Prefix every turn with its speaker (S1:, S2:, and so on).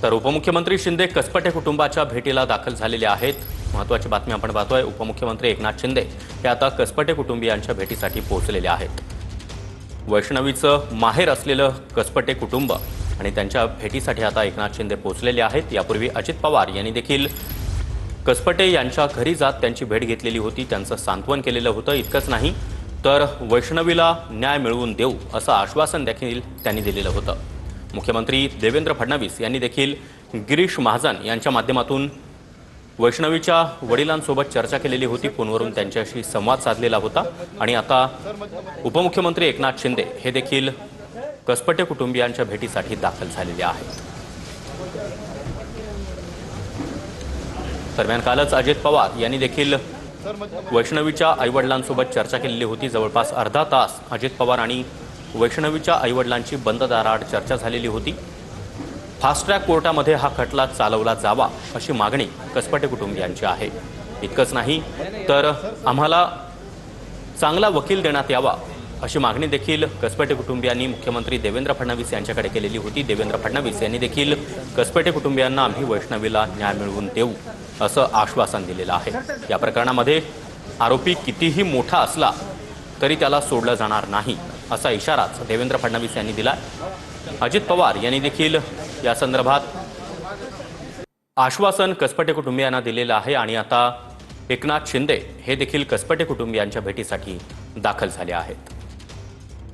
S1: तर उपमुख्यमंत्री शिंदे कसपटे कुटुंबाच्या भेटीला दाखल झालेले आहेत। महत्त्वाची बातमी आपण पाहतोय। उपमुख्यमंत्री एकनाथ शिंदे हे आता कसपटे कुटुंबियांच्या भेटीसाठी पोहोचलेले आहेत। वैष्णवीचं माहेर असलेलं कसपटे कुटुंब आणि त्यांच्या भेटीसाठी आता एकनाथ शिंदे पोहोचलेले आहेत। यापूर्वी अजित पवार यांनी देखील कसपटे यांच्या घरी जात त्यांची भेट घेतलेली होती, त्यांचं सांत्वन केलेलं होतं। इतकंच नाही तर वैष्णवीला न्याय मिळवून देऊ असं आश्वासन देखील त्यांनी दिलेलं होतं। मुख्यमंत्री देवेंद्र फडणवीस यांनी देखील गिरीश महाजन यांच्या माध्यमातून वैष्णवीच्या वडिलांसोबत चर्चा केलेली होती, फोनवरून त्यांच्याशी संवाद साधलेला होता आणि आता उपमुख्यमंत्री एकनाथ शिंदे हे देखील कसपटे कुटुंबियांच्या भेटीसाठी दाखल झालेले आहेत। दरम्यान कालच अजित पवार यांनी देखील वैष्णवीच्या आईवडिलांसोबत चर्चा केलेली होती। जवळपास अर्धा तास अजित पवार आणि वैष्णवीच्या आईवडिलांची बंद दाराआड चर्चा झालेली होती। फास्ट ट्रॅक कोर्टामध्ये हा खटला चालवला जावा अशी मागणी कसपटे कुटुंबियांची आहे। इतकंच नाही तर आम्हाला चांगला वकील देण्यात यावा अशी मागणी देखील कसपटे कुटुंबियांनी मुख्यमंत्री देवेंद्र फडणवीस यांच्याकडे केलेली होती। देवेंद्र फडणवीस यांनी देखील कसपटे कुटुंबियांना आम्ही वैष्णवीला न्याय मिळवून देऊ असं आश्वासन दिलेलं आहे। या प्रकरणामध्ये आरोपी कितीही मोठा असला तरी त्याला सोडलं जाणार नाही असा इशाराच देवेंद्र फडणवीस यांनी दिला। अजित पवार यांनी देखील या संदर्भात आश्वासन कसपटे कुटुंबियांना दिलेलं आहे आणि आता एकनाथ शिंदे हे देखील कसपटे कुटुंबियांच्या भेटीसाठी दाखल झाले आहेत।